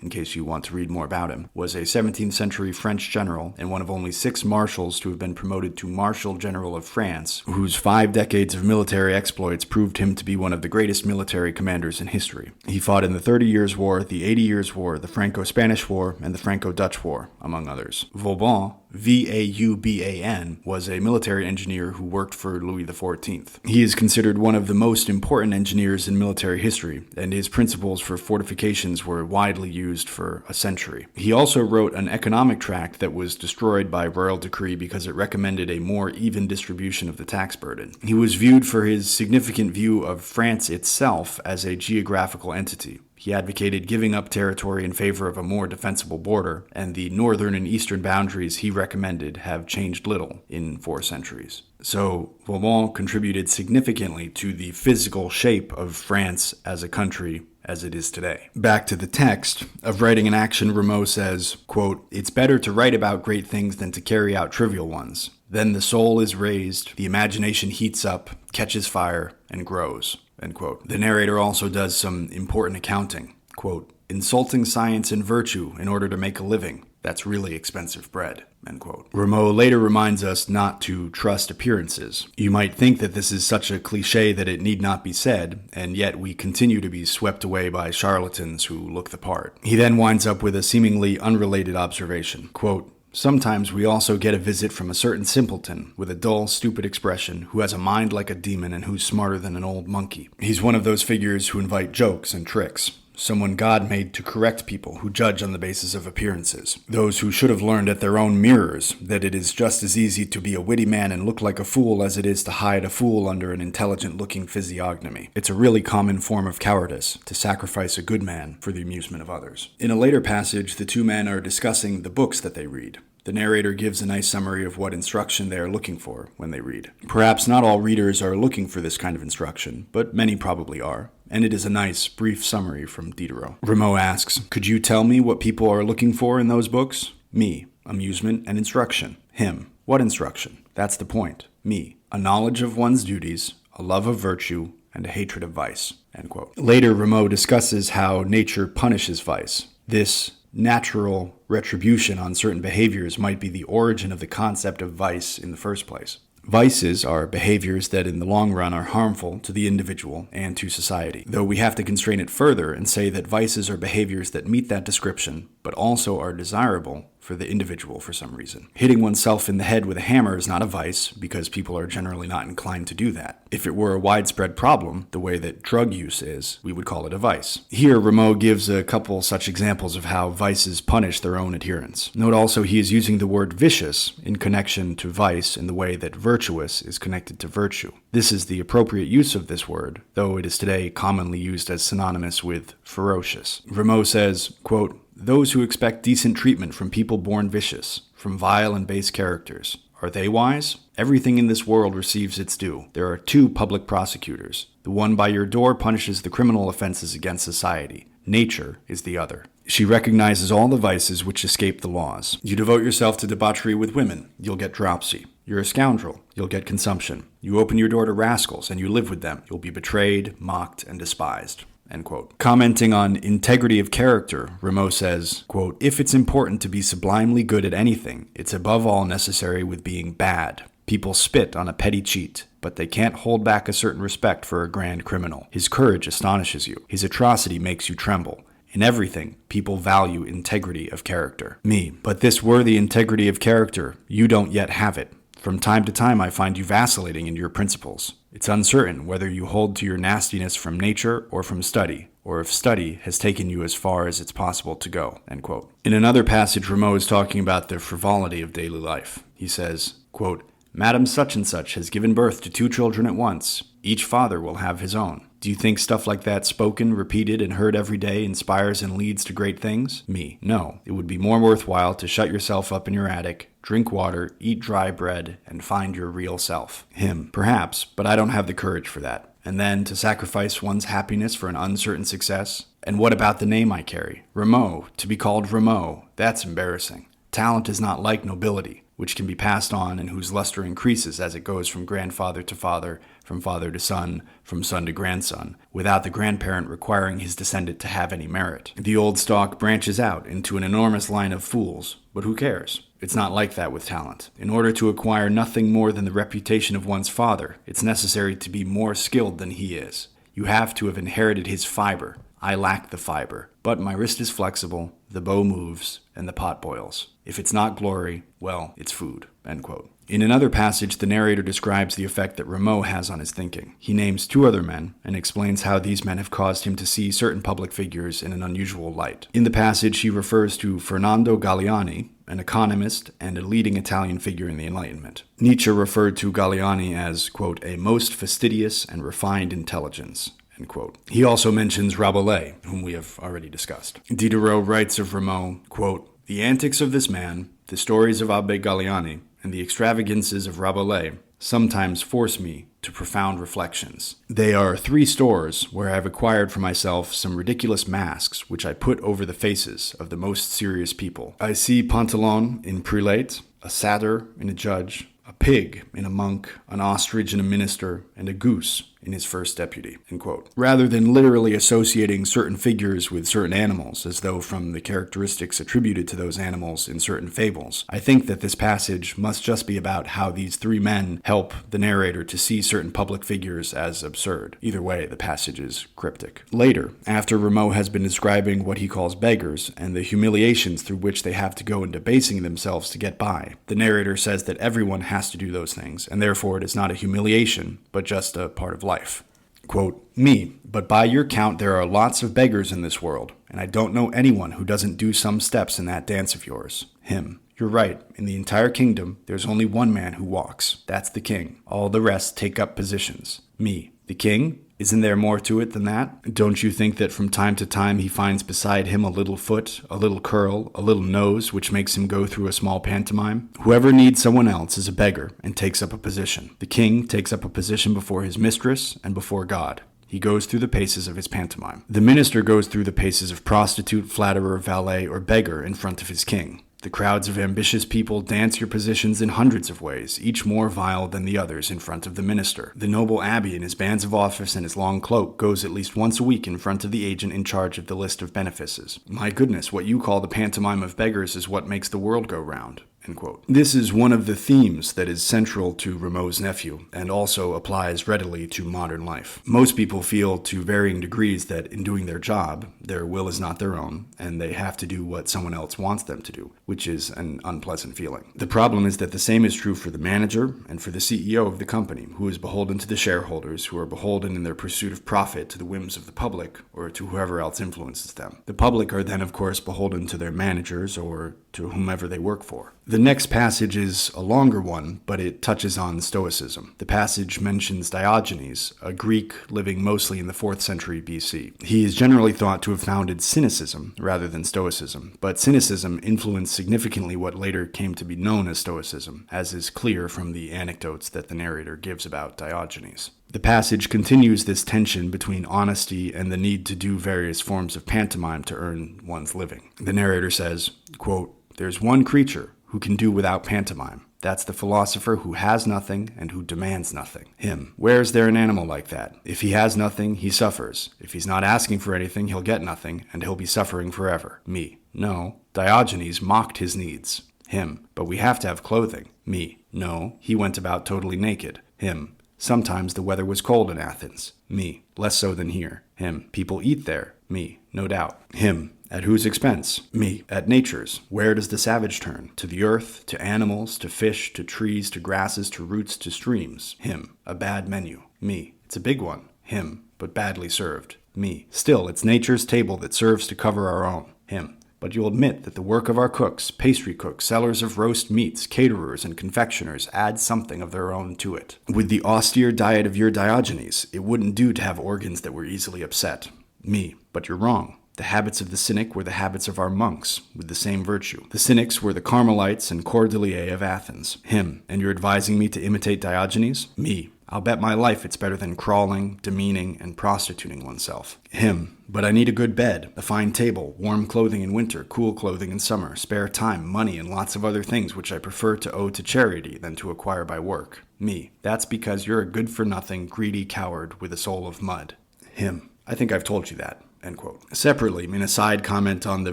in case you want to read more about him, was a 17th century French general and one of only 6 marshals to have been promoted to Marshal General of France, whose 5 decades of military exploits proved him to be one of the greatest military commanders in history. He fought in the 30 Years' War, the 80 Years' War, the Franco-Spanish War, and the Franco-Dutch War, among others. Vauban, Vauban, was a military engineer who worked for Louis XIV. He is considered one of the most important engineers in military history, and his principles for fortifications were widely used for a century. He also wrote an economic tract that was destroyed by royal decree because it recommended a more even distribution of the tax burden. He was viewed for his significant view of France itself as a geographical entity. He advocated giving up territory in favor of a more defensible border, and the northern and eastern boundaries he recommended have changed little in 4 centuries. So, Vauban contributed significantly to the physical shape of France as a country as it is today. Back to the text. Of Writing and Action, Rameau says, quote, it's better to write about great things than to carry out trivial ones. Then the soul is raised, the imagination heats up, catches fire, and grows. End quote. The narrator also does some important accounting. Quote, insulting science and virtue in order to make a living. That's really expensive bread. End quote. Rameau later reminds us not to trust appearances. You might think that this is such a cliche that it need not be said, and yet we continue to be swept away by charlatans who look the part. He then winds up with a seemingly unrelated observation. Quote, sometimes we also get a visit from a certain simpleton with a dull, stupid expression who has a mind like a demon and who's smarter than an old monkey. He's one of those figures who invite jokes and tricks. Someone God made to correct people who judge on the basis of appearances. Those who should have learned at their own mirrors that it is just as easy to be a witty man and look like a fool as it is to hide a fool under an intelligent-looking physiognomy. It's a really common form of cowardice to sacrifice a good man for the amusement of others. In a later passage, the two men are discussing the books that they read. The narrator gives a nice summary of what instruction they are looking for when they read. Perhaps not all readers are looking for this kind of instruction, but many probably are. And it is a nice, brief summary from Diderot. Rameau asks, could you tell me what people are looking for in those books? Me, amusement and instruction. Him, what instruction? That's the point. Me, a knowledge of one's duties, a love of virtue, and a hatred of vice. End quote. Later, Rameau discusses how nature punishes vice. This natural retribution on certain behaviors might be the origin of the concept of vice in the first place. Vices are behaviors that in the long run are harmful to the individual and to society, though we have to constrain it further and say that vices are behaviors that meet that description, but also are desirable for the individual for some reason. Hitting oneself in the head with a hammer is not a vice, because people are generally not inclined to do that. If it were a widespread problem, the way that drug use is, we would call it a vice. Here, Rameau gives a couple such examples of how vices punish their own adherents. Note also he is using the word vicious in connection to vice in the way that virtuous is connected to virtue. This is the appropriate use of this word, though it is today commonly used as synonymous with ferocious. Rameau says, quote, those who expect decent treatment from people born vicious, from vile and base characters, are they wise? Everything in this world receives its due. There are 2 public prosecutors. The one by your door punishes the criminal offenses against society. Nature is the other. She recognizes all the vices which escape the laws. You devote yourself to debauchery with women, you'll get dropsy. You're a scoundrel, you'll get consumption. You open your door to rascals and you live with them, you'll be betrayed, mocked, and despised. end quote. Commenting on integrity of character, Rameau says, quote, "If it's important to be sublimely good at anything, it's above all necessary with being bad. People spit on a petty cheat, but they can't hold back a certain respect for a grand criminal. His courage astonishes you. His atrocity makes you tremble. In everything, people value integrity of character." Me, but this worthy integrity of character, you don't yet have it. From time to time, I find you vacillating in your principles. It's uncertain whether you hold to your nastiness from nature or from study, or if study has taken you as far as it's possible to go, end quote. In another passage, Rameau is talking about the frivolity of daily life. He says, quote, "Madam such and such has given birth to 2 children at once. Each father will have his own. Do you think stuff like that spoken, repeated, and heard every day inspires and leads to great things? Me, no. It would be more worthwhile to shut yourself up in your attic, drink water, eat dry bread, and find your real self. Him, perhaps, but I don't have the courage for that. And then to sacrifice one's happiness for an uncertain success? And what about the name I carry? Rameau, to be called Rameau, that's embarrassing. Talent is not like nobility, which can be passed on and whose luster increases as it goes from grandfather to father, from father to son, from son to grandson, without the grandparent requiring his descendant to have any merit. The old stock branches out into an enormous line of fools, but who cares? It's not like that with talent. In order to acquire nothing more than the reputation of one's father, it's necessary to be more skilled than he is. You have to have inherited his fiber. I lack the fiber, but my wrist is flexible, the bow moves, and the pot boils. If it's not glory, well, it's food, end quote. In another passage, the narrator describes the effect that Rameau has on his thinking. He names 2 other men and explains how these men have caused him to see certain public figures in an unusual light. In the passage, he refers to Fernando Galiani, an economist and a leading Italian figure in the Enlightenment. Nietzsche referred to Galiani as, quote, "a most fastidious and refined intelligence." End quote. He also mentions Rabelais, whom we have already discussed. Diderot writes of Rameau, quote, "The antics of this man, the stories of Abbé Galiani, and the extravagances of Rabelais sometimes force me to profound reflections. They are 3 stores where I have acquired for myself some ridiculous masks which I put over the faces of the most serious people. I see Pantalon in prelate, a satyr in a judge, a pig in a monk, an ostrich in a minister, and a goose in his first deputy," end quote. Rather than literally associating certain figures with certain animals, as though from the characteristics attributed to those animals in certain fables, I think that this passage must just be about how these 3 men help the narrator to see certain public figures as absurd. Either way, the passage is cryptic. Later, after Rameau has been describing what he calls beggars and the humiliations through which they have to go in debasing themselves to get by, the narrator says that everyone has to do those things, and therefore it is not a humiliation, but just a part of life. Quote, "Me, but by your count there are lots of beggars in this world, and I don't know anyone who doesn't do some steps in that dance of yours." Him, "You're right. In the entire kingdom, there's only one man who walks. That's the king. All the rest take up positions." Me, "The king? Isn't there more to it than that? Don't you think that from time to time he finds beside him a little foot, a little curl, a little nose, which makes him go through a small pantomime? Whoever needs someone else is a beggar and takes up a position. The king takes up a position before his mistress and before God. He goes through the paces of his pantomime. The minister goes through the paces of prostitute, flatterer, valet, or beggar in front of his king. The crowds of ambitious people dance your positions in hundreds of ways, each more vile than the others in front of the minister. The noble abbé in his bands of office and his long cloak goes at least once a week in front of the agent in charge of the list of benefices. My goodness, what you call the pantomime of beggars is what makes the world go round." End quote. This is one of the themes that is central to Rameau's Nephew, and also applies readily to modern life. Most people feel to varying degrees that in doing their job, their will is not their own, and they have to do what someone else wants them to do, which is an unpleasant feeling. The problem is that the same is true for the manager and for the CEO of the company, who is beholden to the shareholders, who are beholden in their pursuit of profit to the whims of the public, or to whoever else influences them. The public are then, of course, beholden to their managers or to whomever they work for. The next passage is a longer one, but it touches on Stoicism. The passage mentions Diogenes, a Greek living mostly in the 4th century BC. He is generally thought to have founded Cynicism rather than Stoicism, but Cynicism influenced significantly what later came to be known as Stoicism, as is clear from the anecdotes that the narrator gives about Diogenes. The passage continues this tension between honesty and the need to do various forms of pantomime to earn one's living. The narrator says, quote, "There's one creature who can do without pantomime, That's the philosopher who has nothing and who demands nothing. Him. Where is there an animal like that? If he has nothing, he suffers. If he's not asking for anything, he'll get nothing, and he'll be suffering forever. Me. No. Diogenes mocked his needs. Him. But we have to have clothing. Me. No. He went about totally naked. Him. Sometimes the weather was cold in Athens. Me. Less so than here. Him. People eat there. Me. No doubt. Him. At whose expense? Me. At nature's. Where does the savage turn? To the earth, to animals, to fish, to trees, to grasses, to roots, to streams. Him. A bad menu. Me. It's a big one. Him. But badly served. Me. Still, it's nature's table that serves to cover our own. Him. But you'll admit that the work of our cooks, pastry cooks, sellers of roast meats, caterers, and confectioners adds something of their own to it. With the austere diet of your Diogenes, it wouldn't do to have organs that were easily upset. Me. But you're wrong. The habits of the Cynic were the habits of our monks, with the same virtue. The Cynics were the Carmelites and Cordeliers of Athens. Him. And you're advising me to imitate Diogenes? Me. I'll bet my life it's better than crawling, demeaning, and prostituting oneself. Him. But I need a good bed, a fine table, warm clothing in winter, cool clothing in summer, spare time, money, and lots of other things which I prefer to owe to charity than to acquire by work. Me. That's because you're a good-for-nothing, greedy coward with a soul of mud. Him. I think I've told you that. End quote. Separately, in a side comment on the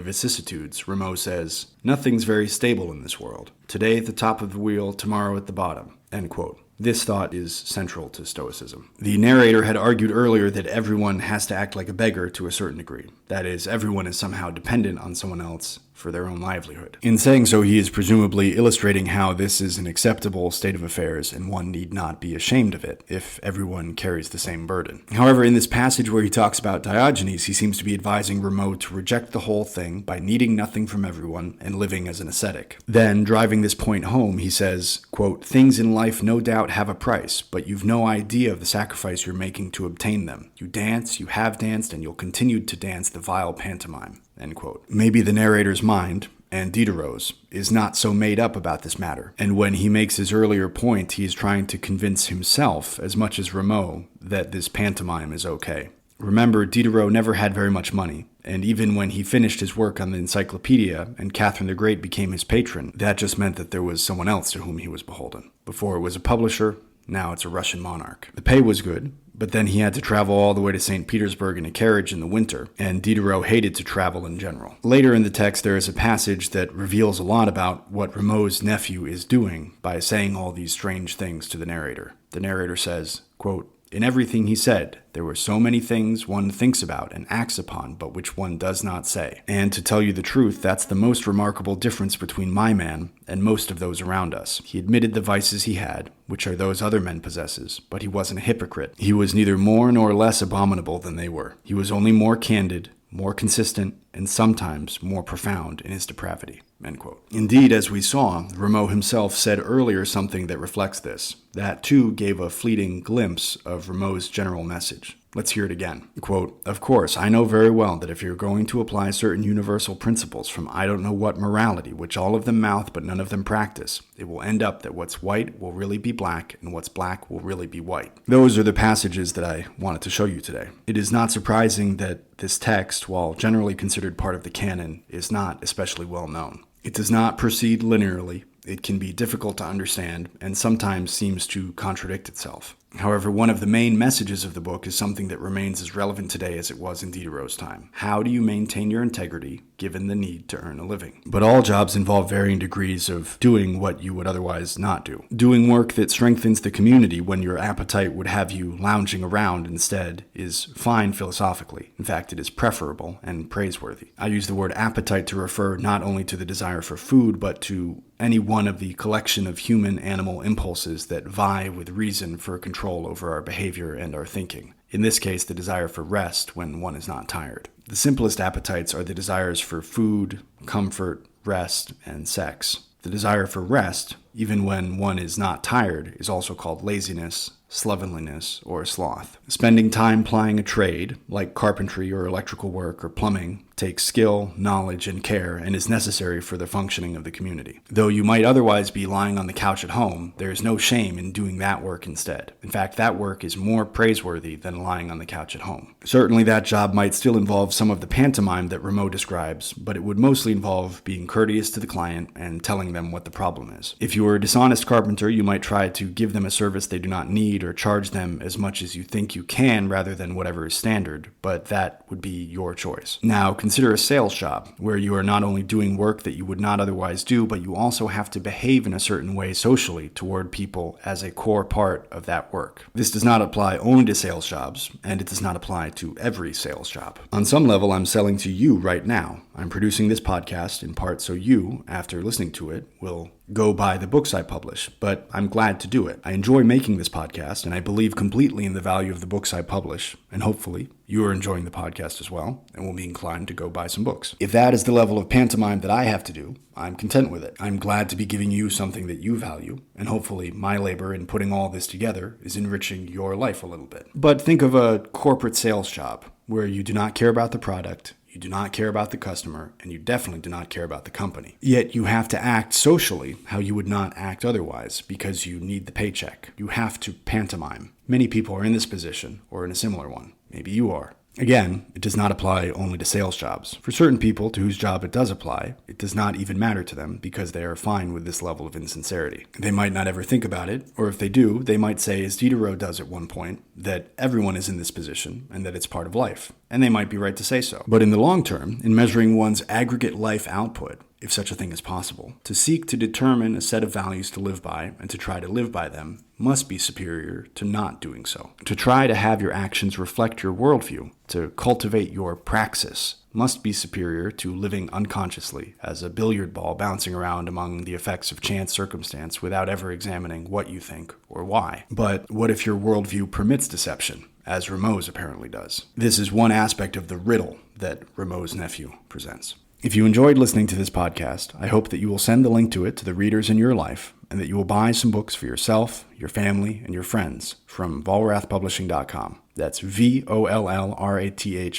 vicissitudes, Rameau says, "Nothing's very stable in this world. Today at the top of the wheel, tomorrow at the bottom." End quote. This thought is central to Stoicism. The narrator had argued earlier that everyone has to act like a beggar to a certain degree. That is, everyone is somehow dependent on someone else for their own livelihood. In saying so, he is presumably illustrating how this is an acceptable state of affairs and one need not be ashamed of it if everyone carries the same burden. However, in this passage where he talks about Diogenes, he seems to be advising Rameau to reject the whole thing by needing nothing from everyone and living as an ascetic. Then, driving this point home, he says, quote, "Things in life no doubt have a price, but you've no idea of the sacrifice you're making to obtain them. You dance, you have danced, and you'll continue to dance the vile pantomime." End quote. Maybe the narrator's mind, and Diderot's, is not so made up about this matter, and when he makes his earlier point, he is trying to convince himself, as much as Rameau, that this pantomime is okay. Remember, Diderot never had very much money, and even when he finished his work on the encyclopedia and Catherine the Great became his patron, that just meant that there was someone else to whom he was beholden. Before it was a publisher, now it's a Russian monarch. The pay was good, but then he had to travel all the way to St. Petersburg in a carriage in the winter, and Diderot hated to travel in general. Later in the text, there is a passage that reveals a lot about what Rameau's nephew is doing by saying all these strange things to the narrator. The narrator says, quote, "In everything he said, there were so many things one thinks about and acts upon, but which one does not say. And to tell you the truth, that's the most remarkable difference between my man and most of those around us. He admitted the vices he had, which are those other men possesses, but he wasn't a hypocrite. He was neither more nor less abominable than they were. He was only more candid, more consistent, and sometimes more profound in his depravity." End quote. Indeed, as we saw, Rameau himself said earlier something that reflects this. That, too, gave a fleeting glimpse of Rameau's general message. Let's hear it again. Quote, "Of course, I know very well that if you're going to apply certain universal principles from I don't know what morality, which all of them mouth but none of them practice, it will end up that what's white will really be black and what's black will really be white." Those are the passages that I wanted to show you today. It is not surprising that this text, while generally considered part of the canon, is not especially well known. It does not proceed linearly. It can be difficult to understand and sometimes seems to contradict itself. However, one of the main messages of the book is something that remains as relevant today as it was in Diderot's time. How do you maintain your integrity given the need to earn a living? But all jobs involve varying degrees of doing what you would otherwise not do. Doing work that strengthens the community when your appetite would have you lounging around instead is fine philosophically. In fact, it is preferable and praiseworthy. I use the word appetite to refer not only to the desire for food, but to any one of the collection of human-animal impulses that vie with reason for control over our behavior and our thinking. In this case, the desire for rest when one is not tired. The simplest appetites are the desires for food, comfort, rest, and sex. The desire for rest, even when one is not tired, is also called laziness, slovenliness, or sloth. Spending time plying a trade, like carpentry or electrical work or plumbing, takes skill, knowledge, and care and is necessary for the functioning of the community. Though you might otherwise be lying on the couch at home, there is no shame in doing that work instead. In fact, that work is more praiseworthy than lying on the couch at home. Certainly that job might still involve some of the pantomime that Rameau describes, but it would mostly involve being courteous to the client and telling them what the problem is. If you are a dishonest carpenter, you might try to give them a service they do not need or charge them as much as you think you can rather than whatever is standard, but that would be your choice. Now, consider a sales job, where you are not only doing work that you would not otherwise do, but you also have to behave in a certain way socially toward people as a core part of that work. This does not apply only to sales jobs, and it does not apply to every sales job. On some level, I'm selling to you right now. I'm producing this podcast in part so you, after listening to it, will go buy the books I publish, but I'm glad to do it. I enjoy making this podcast, and I believe completely in the value of the books I publish, and hopefully you are enjoying the podcast as well, and will be inclined to go buy some books. If that is the level of pantomime that I have to do, I'm content with it. I'm glad to be giving you something that you value, and hopefully my labor in putting all this together is enriching your life a little bit. But think of a corporate sales job, where you do not care about the product, you do not care about the customer, and you definitely do not care about the company. Yet you have to act socially how you would not act otherwise because you need the paycheck. You have to pantomime. Many people are in this position or in a similar one. Maybe you are. Again, it does not apply only to sales jobs. For certain people to whose job it does apply, it does not even matter to them because they are fine with this level of insincerity. They might not ever think about it, or if they do, they might say, as Diderot does at one point, that everyone is in this position and that it's part of life. And they might be right to say so. But in the long term, in measuring one's aggregate life output, if such a thing is possible, to seek to determine a set of values to live by and to try to live by them must be superior to not doing so. To try to have your actions reflect your worldview, to cultivate your praxis, must be superior to living unconsciously as a billiard ball bouncing around among the effects of chance circumstance without ever examining what you think or why. But what if your worldview permits deception, as Rameau's apparently does? This is one aspect of the riddle that Rameau's Nephew presents. If you enjoyed listening to this podcast, I hope that you will send the link to it to the readers in your life, and that you will buy some books for yourself, your family, and your friends from vollrathpublishing.com. That's VOLLRATH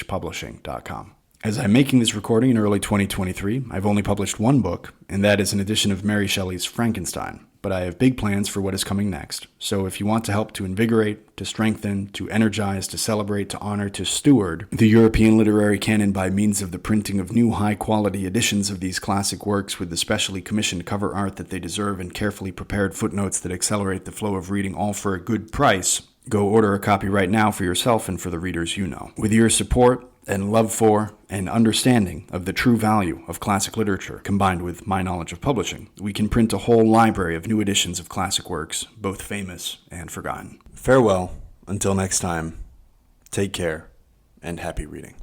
publishing.com. As I'm making this recording in early 2023, I've only published one book, and that is an edition of Mary Shelley's Frankenstein. But I have big plans for what is coming next. So if you want to help to invigorate, to strengthen, to energize, to celebrate, to honor, to steward the European literary canon by means of the printing of new high-quality editions of these classic works with the specially commissioned cover art that they deserve and carefully prepared footnotes that accelerate the flow of reading, all for a good price, go order a copy right now for yourself and for the readers you know. With your support and love for and understanding of the true value of classic literature, combined with my knowledge of publishing, we can print a whole library of new editions of classic works, both famous and forgotten. Farewell, until next time, take care, and happy reading.